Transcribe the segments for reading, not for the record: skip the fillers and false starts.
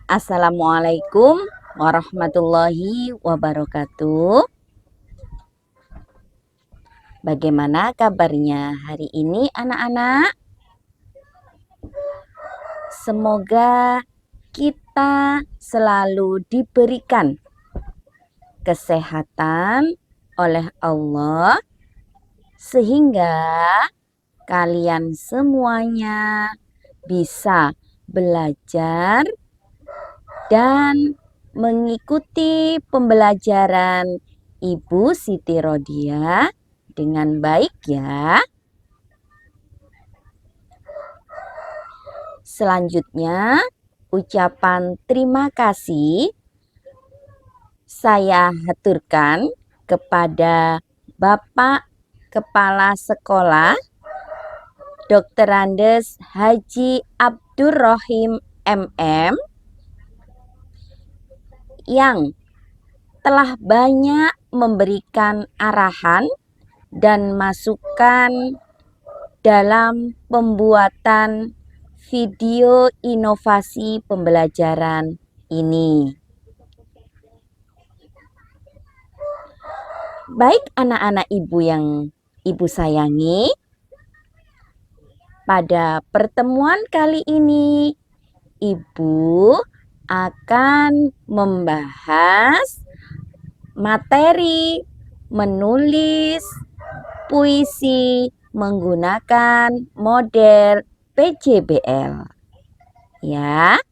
Assalamualaikum warahmatullahi wabarakatuh. Bagaimana kabarnya hari ini anak-anak? Semoga kita selalu diberikan kesehatan oleh Allah sehingga kalian semuanya bisa belajar dan mengikuti pembelajaran Ibu Siti Rodia dengan baik ya. Selanjutnya, ucapan terima kasih saya haturkan kepada Bapak Kepala Sekolah Dr. Andes Haji Abdurrahim MM yang telah banyak memberikan arahan dan masukan dalam pembuatan video inovasi pembelajaran ini. Baik anak-anak ibu yang ibu sayangi, pada pertemuan kali ini ibu akan membahas materi menulis puisi menggunakan model PJBL. Ya.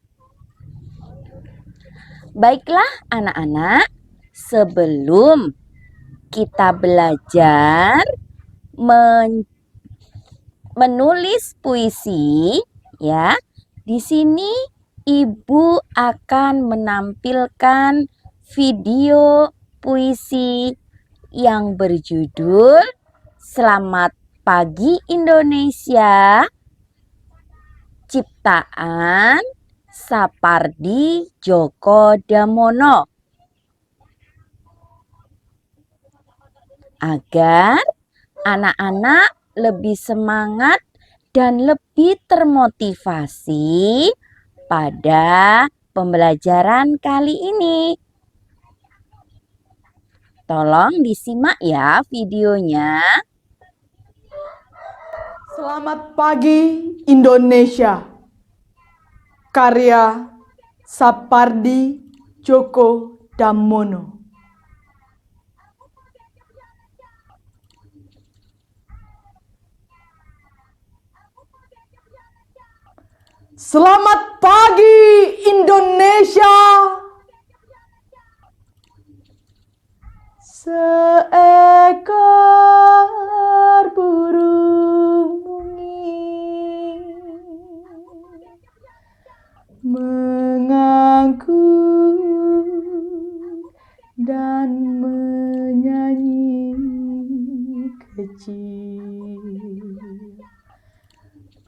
Baiklah anak-anak, sebelum kita belajar menulis puisi, ya. Di sini ibu akan menampilkan video puisi yang berjudul Selamat Pagi Indonesia, ciptaan Sapardi Djoko Damono, agar anak-anak lebih semangat dan lebih termotivasi pada pembelajaran kali ini. Tolong disimak ya videonya. Selamat pagi Indonesia. Karya Sapardi Djoko Damono. Selamat pagi Indonesia. Seekor burung mungil mengangkut dan menyanyi kecil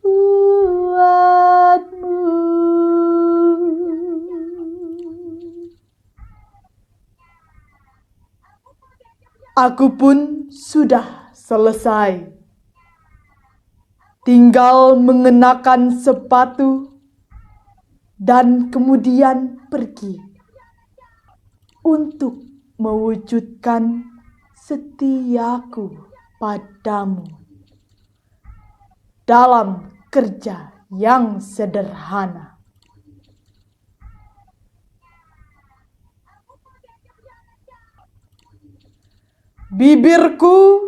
buatmu. Aku pun sudah selesai. Tinggal mengenakan sepatu dan kemudian pergi untuk mewujudkan setiaku padamu dalam kerja yang sederhana. Bibirku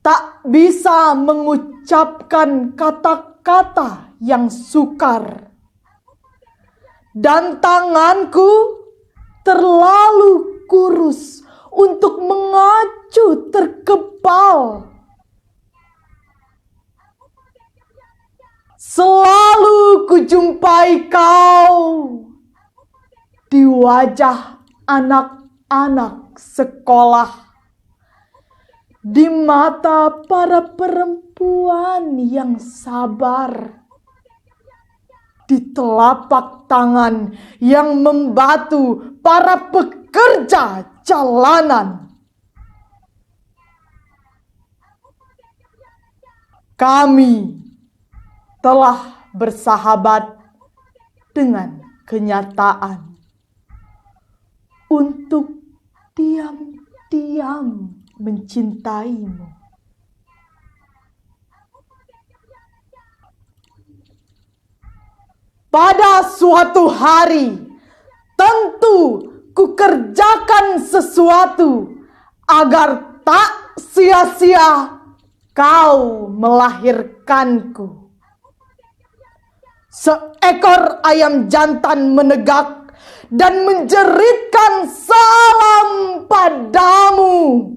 tak bisa mengucapkan kata-kata yang sukar, dan tanganku terlalu kurus untuk mengacu terkepal. Selalu kujumpai kau di wajah anak-anak sekolah, di mata para perempuan yang sabar, di telapak tangan yang membatu para pekerja jalanan. Kami telah bersahabat dengan kenyataan untuk diam-diam mencintaimu. Pada suatu hari, tentu kukerjakan sesuatu agar tak sia-sia kau melahirkanku. Seekor ayam jantan menegak dan menjeritkan salam padamu.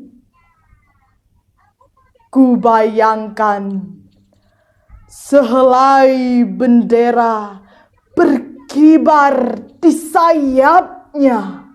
Kubayangkan sehelai bendera berkibar di sayapnya.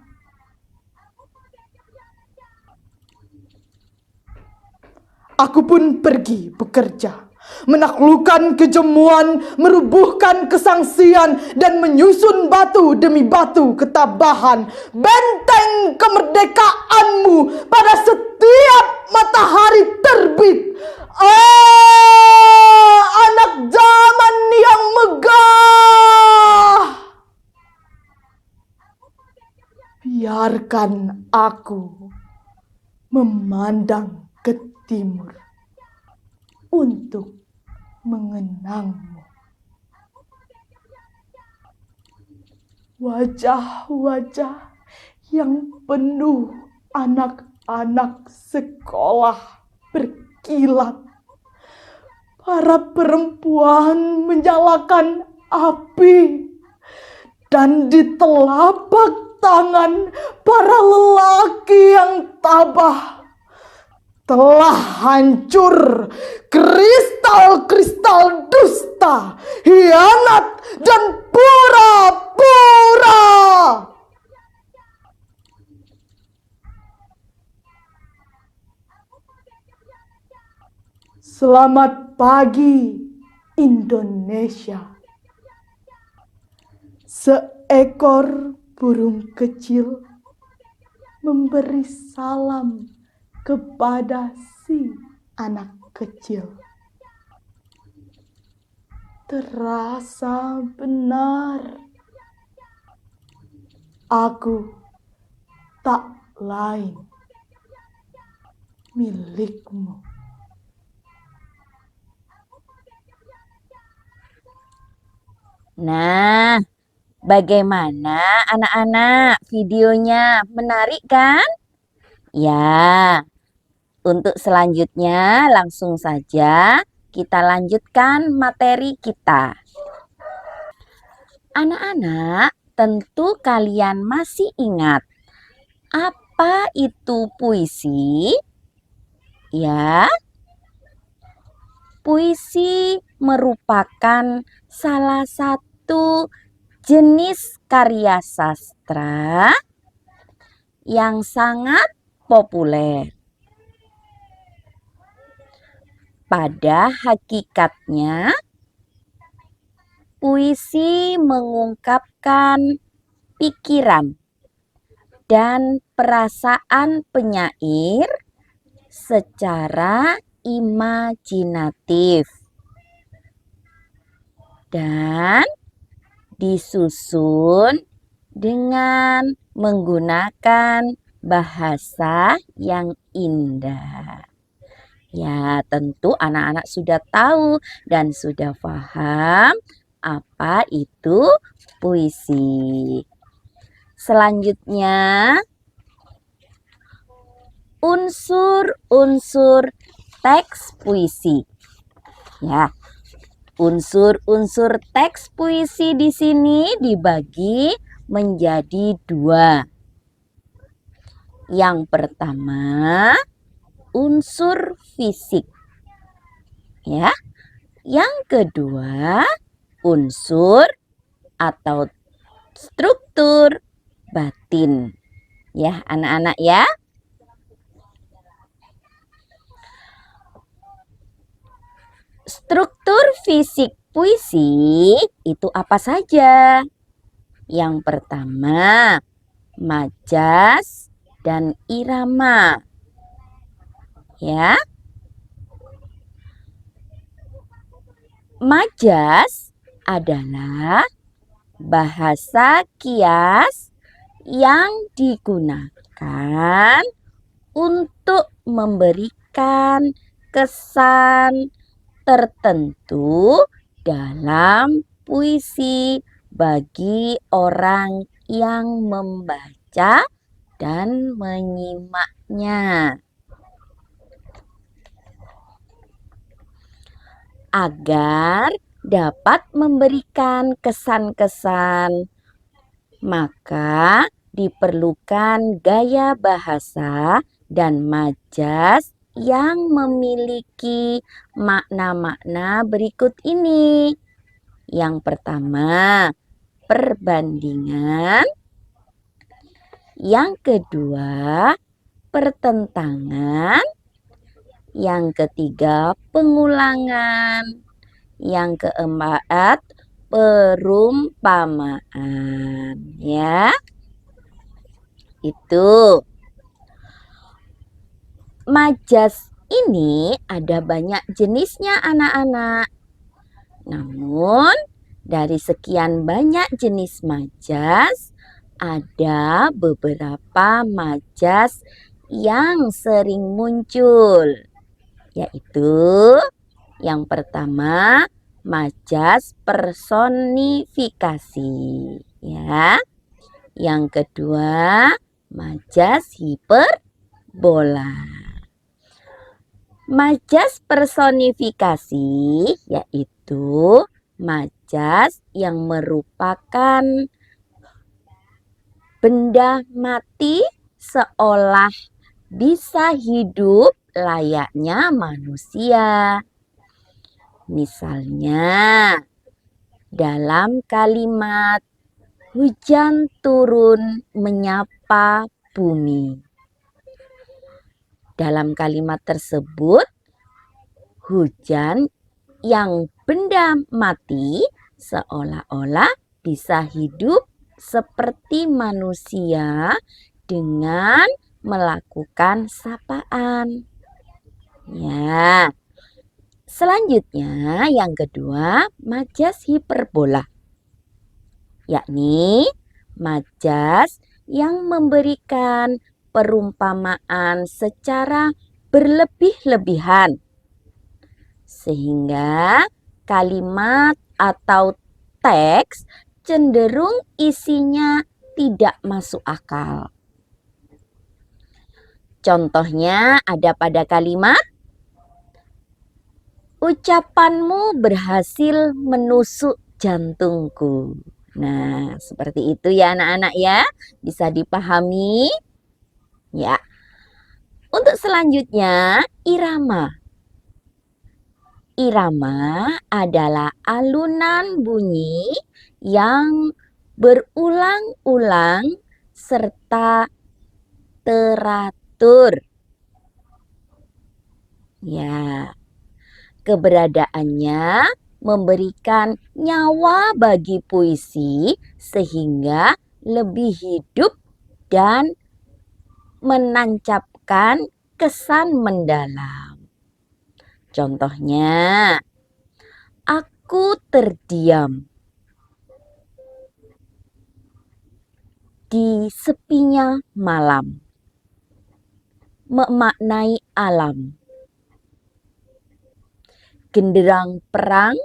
Aku pun pergi bekerja, menaklukkan kejemuan, merubuhkan kesangsian, dan menyusun batu demi batu ketabahan benteng kemerdekaanmu pada setiap matahari terbit. Anak zaman yang megah, biarkan aku memandang ke timur untuk mengenangmu. Wajah-wajah yang penuh anak-anak sekolah berkilat. Para perempuan menyalakan api, dan di telapak tangan para lelaki yang tabah telah hancur kristal-kristal dusta, hianat, dan pura-pura. Selamat pagi, Indonesia. Seekor burung kecil memberi salam kepada si anak kecil. Terasa benar, aku tak lain milikmu. Nah, bagaimana anak-anak? Videonya menarik kan? Ya, untuk selanjutnya langsung saja kita lanjutkan materi kita. Anak-anak, tentu kalian masih ingat apa itu puisi? Ya, puisi merupakan salah satu jenis karya sastra yang sangat populer. Pada hakikatnya, puisi mengungkapkan pikiran dan perasaan penyair secara imajinatif dan disusun dengan menggunakan bahasa yang indah. Ya, tentu anak-anak sudah tahu dan sudah paham apa itu puisi. Selanjutnya, unsur-unsur teks puisi. Ya, unsur-unsur teks puisi di sini dibagi menjadi dua. Yang pertama, unsur fisik. Ya. Yang kedua, unsur atau struktur batin. Ya, anak-anak ya. Struktur fisik puisi itu apa saja? Yang pertama, majas dan irama. Ya. Majas adalah bahasa kias yang digunakan untuk memberikan kesan tertentu dalam puisi bagi orang yang membaca dan menyimaknya. Agar dapat memberikan kesan-kesan, maka diperlukan gaya bahasa dan majas yang memiliki makna-makna berikut ini. Yang pertama, perbandingan. Yang kedua, pertentangan. Yang ketiga, pengulangan. Yang keempat, perumpamaan. Ya, itu. Majas ini ada banyak jenisnya anak-anak. Namun, dari sekian banyak jenis majas, ada beberapa majas yang sering muncul, yaitu yang pertama, majas personifikasi, ya. Yang kedua, majas hiperbola. Majas personifikasi yaitu majas yang merupakan benda mati seolah bisa hidup layaknya manusia. Misalnya, dalam kalimat hujan turun menyapa bumi. Dalam kalimat tersebut, hujan yang benda mati seolah-olah bisa hidup seperti manusia dengan melakukan sapaan. Ya. Selanjutnya yang kedua, majas hiperbola. Yakni majas yang memberikan perumpamaan secara berlebih-lebihan. Sehingga kalimat atau teks cenderung isinya tidak masuk akal. Contohnya ada pada kalimat, ucapanmu berhasil menusuk jantungku. Nah, seperti itu ya anak-anak ya. Bisa dipahami? Ya. Untuk selanjutnya, irama. Irama adalah alunan bunyi yang berulang-ulang serta teratur. Ya, keberadaannya memberikan nyawa bagi puisi sehingga lebih hidup dan menancapkan kesan mendalam. Contohnya, aku terdiam di sepinya malam, memaknai alam. Genderang perang,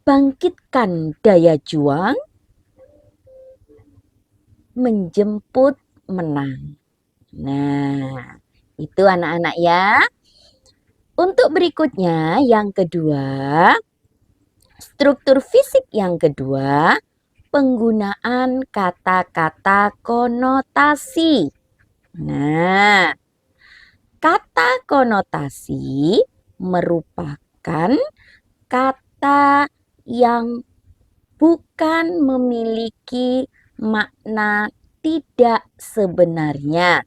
bangkitkan daya juang, menjemput menang. Nah, itu anak-anak ya. Untuk berikutnya, yang kedua, struktur fisik yang kedua, penggunaan kata-kata konotasi. Nah, kata konotasi merupakan kata yang bukan memiliki makna tidak sebenarnya.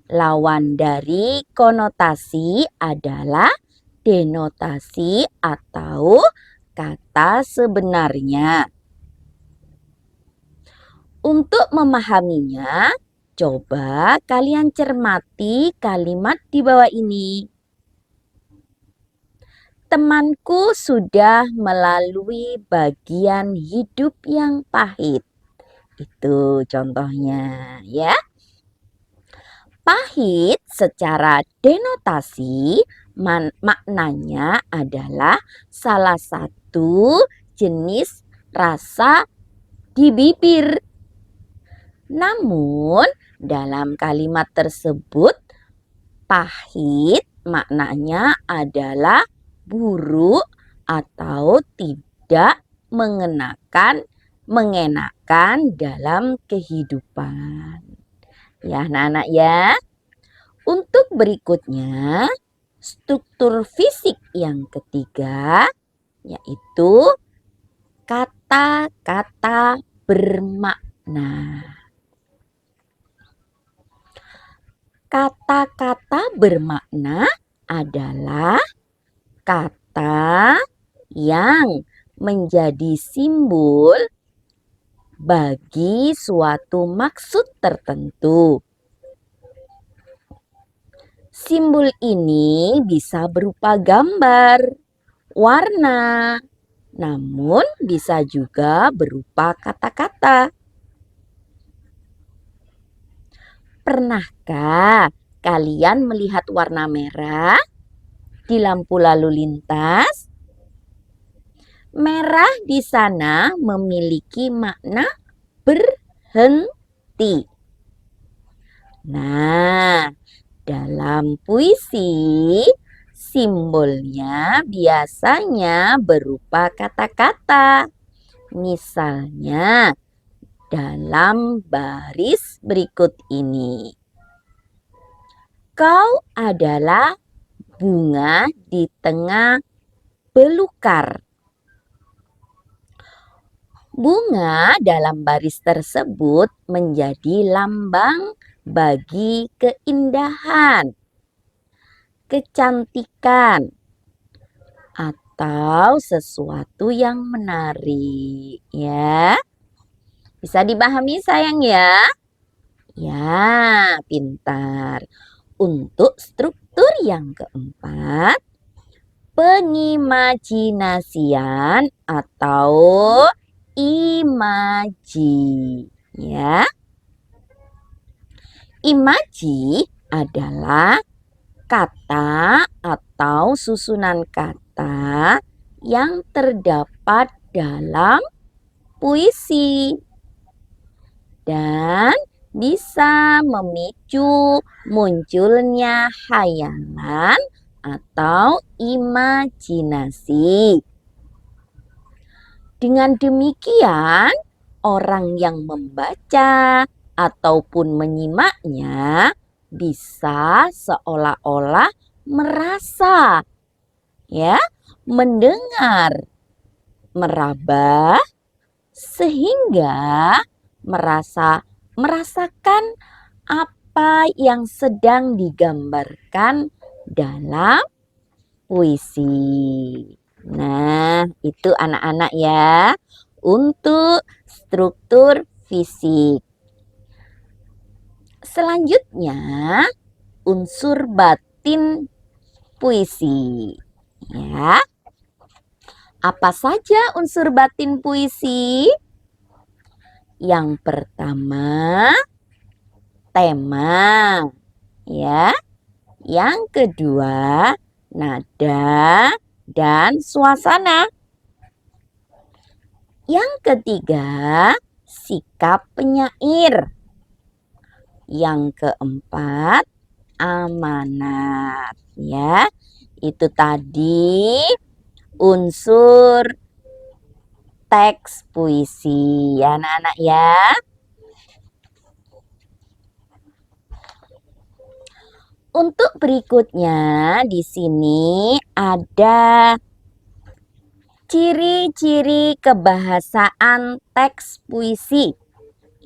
Lawan dari konotasi adalah denotasi atau kata sebenarnya. Untuk memahaminya, coba kalian cermati kalimat di bawah ini. Temanku sudah melalui bagian hidup yang pahit. Itu contohnya ya. Pahit secara denotasi maknanya adalah salah satu jenis rasa di bibir. Namun dalam kalimat tersebut pahit maknanya adalah buruk atau tidak mengenakan dalam kehidupan. Ya anak-anak ya. Untuk berikutnya struktur fisik yang ketiga yaitu kata-kata bermakna. Kata-kata bermakna adalah kata yang menjadi simbol bagi suatu maksud tertentu. Simbol ini bisa berupa gambar, warna, namun bisa juga berupa kata-kata. Pernahkah kalian melihat warna merah di lampu lalu lintas? Merah di sana memiliki makna berhenti. Nah, dalam puisi, simbolnya biasanya berupa kata-kata. Misalnya, dalam baris berikut ini. Kau adalah bunga di tengah belukar. Bunga dalam baris tersebut menjadi lambang bagi keindahan, kecantikan, atau sesuatu yang menarik, ya. Bisa dipahami sayang ya? Ya, pintar. Untuk struktur yang keempat, pengimajinasian atau imaji, ya. Imaji adalah kata atau susunan kata yang terdapat dalam puisi dan bisa memicu munculnya khayalan atau imajinasi. Dengan demikian, orang yang membaca ataupun menyimaknya bisa seolah-olah merasa, ya, mendengar, meraba, sehingga merasakan apa yang sedang digambarkan dalam puisi. Nah, itu anak-anak ya, untuk struktur fisik. Selanjutnya, unsur batin puisi. Ya. Apa saja unsur batin puisi? Yang pertama, tema. Ya. Yang kedua, nada dan suasana. Yang ketiga, sikap penyair. Yang keempat, amanat, ya. Itu tadi unsur teks puisi, ya anak-anak ya. Untuk berikutnya di sini ada ciri-ciri kebahasaan teks puisi.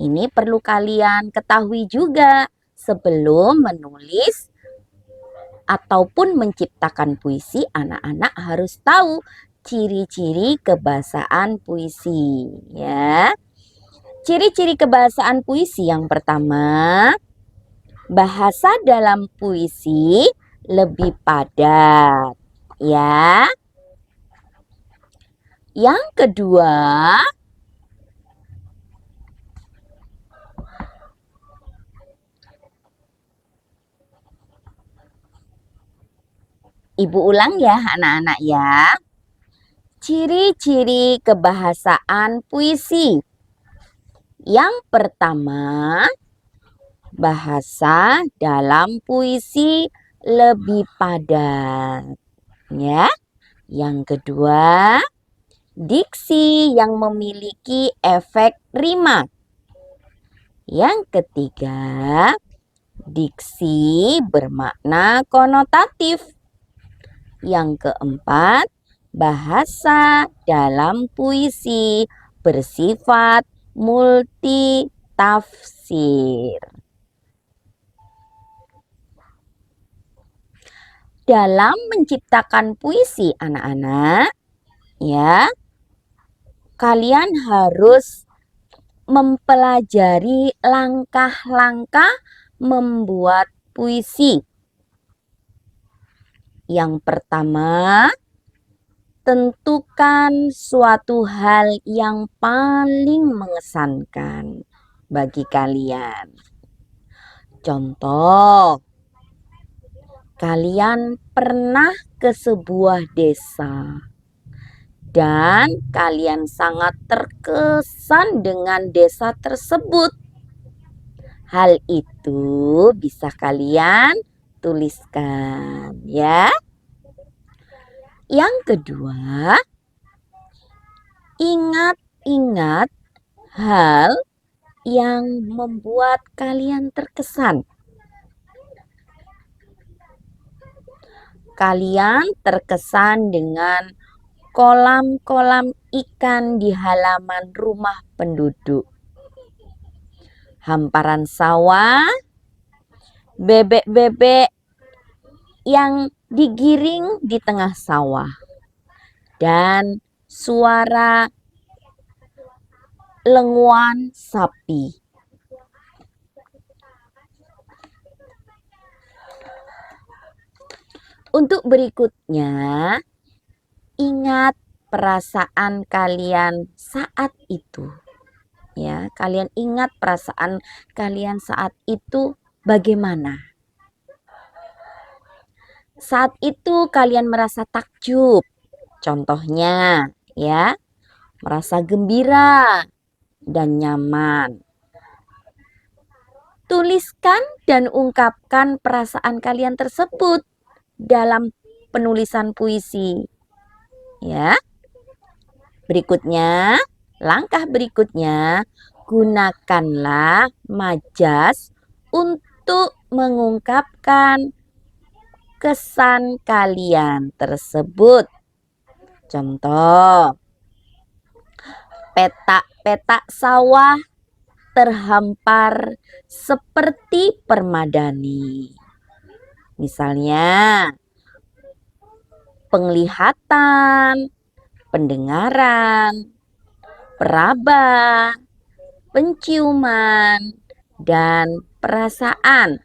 Ini perlu kalian ketahui juga sebelum menulis ataupun menciptakan puisi. Anak-anak harus tahu ciri-ciri kebahasaan puisi, ya. Ciri-ciri kebahasaan puisi yang pertama, bahasa dalam puisi lebih padat, ya. Yang kedua, Ibu ulang ya anak-anak ya. Ciri-ciri kebahasaan puisi. Yang pertama, bahasa dalam puisi lebih padat. Ya. Yang kedua, diksi yang memiliki efek rima. Yang ketiga, diksi bermakna konotatif. Yang keempat, bahasa dalam puisi bersifat multitafsir. Dalam menciptakan puisi anak-anak, ya, kalian harus mempelajari langkah-langkah membuat puisi. Yang pertama, tentukan suatu hal yang paling mengesankan bagi kalian. Contoh, kalian pernah ke sebuah desa dan kalian sangat terkesan dengan desa tersebut. Hal itu bisa kalian tuliskan ya. Yang kedua, ingat-ingat hal yang membuat kalian terkesan. Kalian terkesan dengan kolam-kolam ikan di halaman rumah penduduk. Hamparan sawah, bebek-bebek yang digiring di tengah sawah, dan suara lenguan sapi. Untuk berikutnya, ingat perasaan kalian saat itu. Ya, kalian ingat perasaan kalian saat itu bagaimana? Saat itu kalian merasa takjub. Contohnya, ya, merasa gembira dan nyaman. Tuliskan dan ungkapkan perasaan kalian tersebut dalam penulisan puisi. Ya. Berikutnya, langkah berikutnya, gunakanlah majas untuk mengungkapkan kesan kalian tersebut. Contoh, petak-petak sawah terhampar seperti permadani. Misalnya, penglihatan, pendengaran, peraba, penciuman, dan perasaan,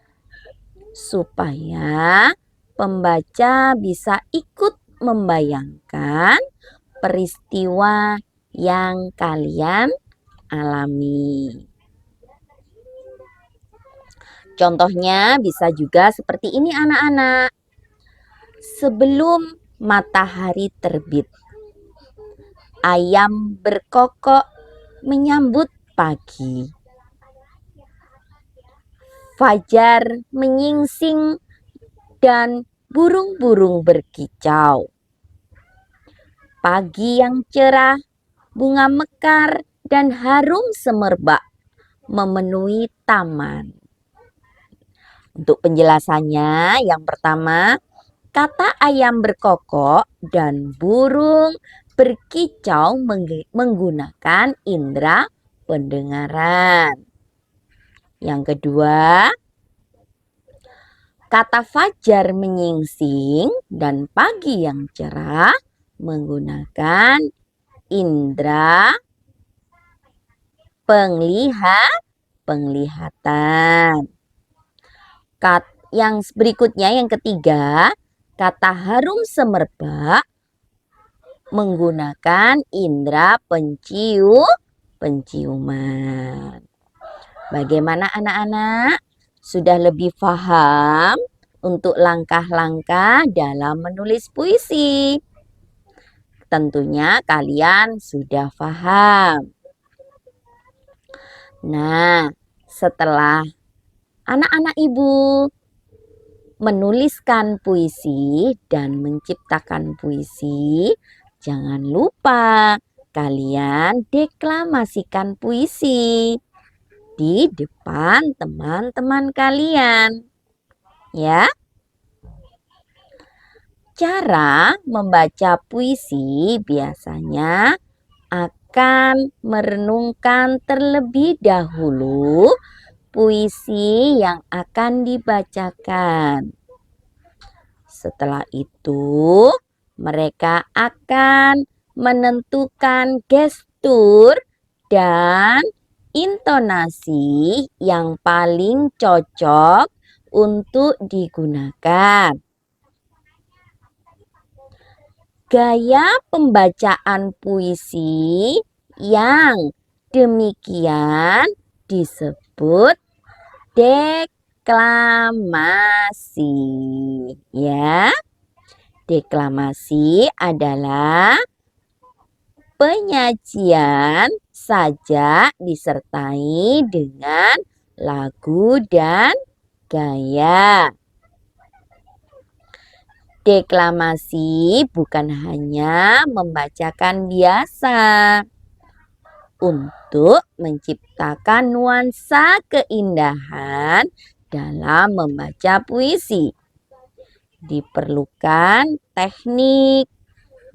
supaya pembaca bisa ikut membayangkan peristiwa yang kalian alami. Contohnya bisa juga seperti ini anak-anak. Sebelum matahari terbit, ayam berkokok menyambut pagi. Fajar menyingsing dan burung-burung berkicau. Pagi yang cerah, bunga mekar dan harum semerbak memenuhi taman. Untuk penjelasannya, yang pertama, kata ayam berkokok dan burung berkicau menggunakan indera pendengaran. Yang kedua, kata fajar menyingsing dan pagi yang cerah menggunakan indera penglihatan. Yang berikutnya, yang ketiga, kata harum semerbak menggunakan indera penciuman. Bagaimana anak-anak? Sudah lebih paham untuk langkah-langkah dalam menulis puisi? Tentunya kalian sudah paham. Nah, setelah anak-anak ibu menuliskan puisi dan menciptakan puisi, jangan lupa kalian deklamasikan puisi di depan teman-teman kalian. Ya. Cara membaca puisi biasanya akan merenungkan terlebih dahulu puisi yang akan dibacakan. Setelah itu, mereka akan menentukan gestur dan intonasi yang paling cocok untuk digunakan. Gaya pembacaan puisi yang demikian disebut deklamasi. Ya, deklamasi adalah penyajian sajak disertai dengan lagu dan gaya. Deklamasi bukan hanya membacakan biasa. Untuk menciptakan nuansa keindahan dalam membaca puisi, diperlukan teknik,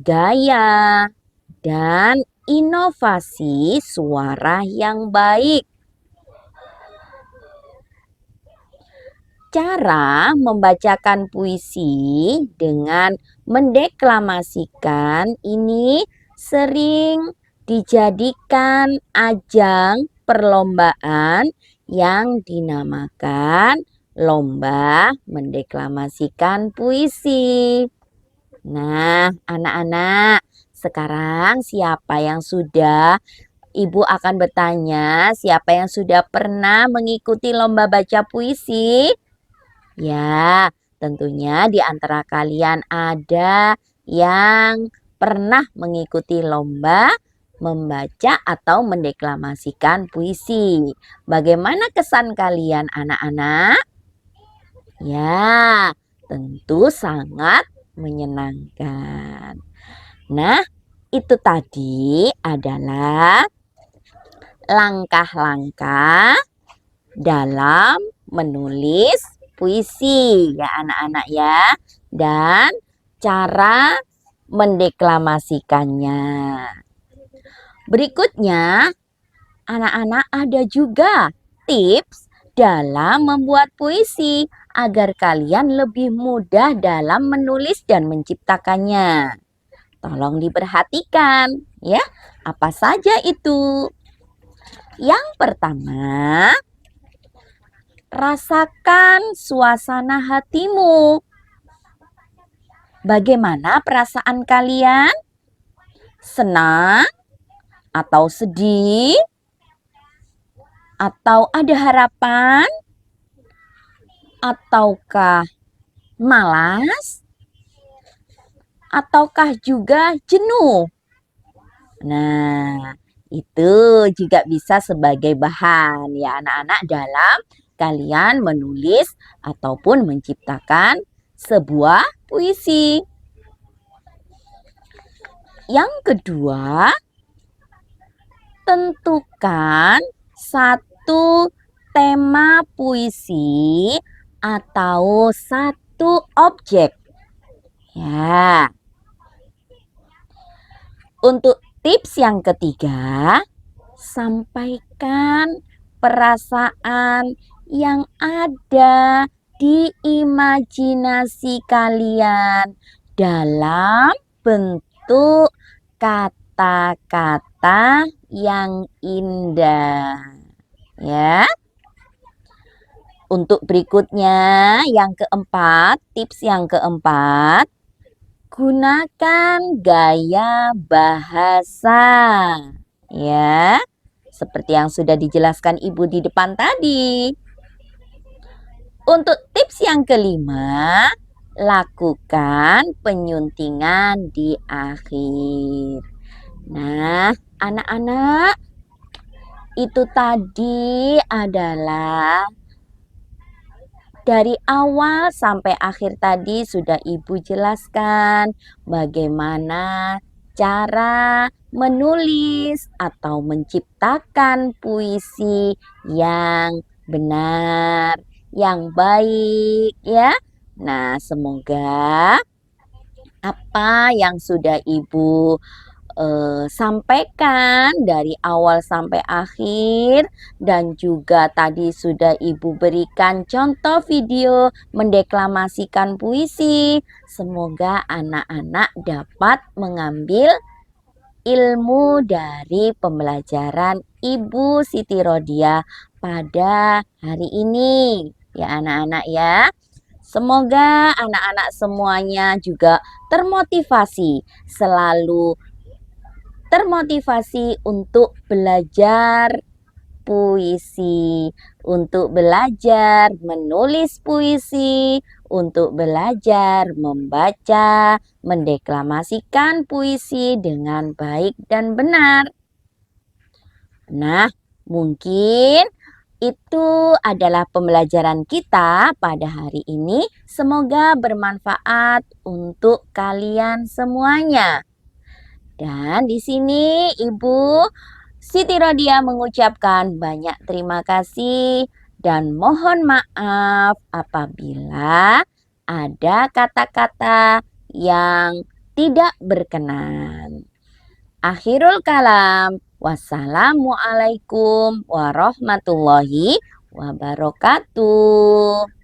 gaya, dan inovasi suara yang baik. Cara membacakan puisi dengan mendeklamasikan ini sering dijadikan ajang perlombaan yang dinamakan lomba mendeklamasikan puisi. Nah, anak-anak, sekarang siapa yang sudah Ibu akan bertanya, siapa yang sudah pernah mengikuti lomba baca puisi? Ya, tentunya di antara kalian ada yang pernah mengikuti lomba membaca atau mendeklamasikan puisi. Bagaimana kesan kalian anak-anak? Ya, tentu sangat menyenangkan. Nah, itu tadi adalah langkah-langkah dalam menulis puisi ya anak-anak ya, dan cara mendeklamasikannya. Berikutnya, anak-anak ada juga tips dalam membuat puisi agar kalian lebih mudah dalam menulis dan menciptakannya. Tolong diperhatikan ya, apa saja itu? Yang pertama, rasakan suasana hatimu. Bagaimana perasaan kalian? Senang atau sedih? Atau ada harapan? Ataukah malas? Ataukah juga jenuh? Nah, itu juga bisa sebagai bahan ya anak-anak dalam kalian menulis ataupun menciptakan sebuah puisi. Yang kedua, tentukan satu tema puisi atau satu objek. Ya. Untuk tips yang ketiga, sampaikan perasaan yang ada di imajinasi kalian dalam bentuk kata-kata yang indah. Ya. Untuk berikutnya, yang keempat, tips yang keempat, Gunakan gaya bahasa. Ya, seperti yang sudah dijelaskan Ibu di depan tadi. Untuk tips yang kelima, lakukan penyuntingan di akhir. Nah, anak-anak, itu tadi adalah dari awal sampai akhir tadi sudah Ibu jelaskan bagaimana cara menulis atau menciptakan puisi yang benar, yang baik ya. Nah, semoga apa yang sudah Ibu sampaikan dari awal sampai akhir dan juga tadi sudah Ibu berikan contoh video mendeklamasikan puisi. Semoga anak-anak dapat mengambil ilmu dari pembelajaran Ibu Siti Rodia pada hari ini. Ya anak-anak ya. Semoga anak-anak semuanya juga termotivasi, selalu termotivasi untuk belajar puisi, untuk belajar menulis puisi, untuk belajar membaca, mendeklamasikan puisi dengan baik dan benar. Nah, mungkin itu adalah pembelajaran kita pada hari ini. Semoga bermanfaat untuk kalian semuanya. Dan di sini Ibu Siti Rodia mengucapkan banyak terima kasih dan mohon maaf apabila ada kata-kata yang tidak berkenan. Akhirul kalam. Wassalamualaikum warahmatullahi wabarakatuh.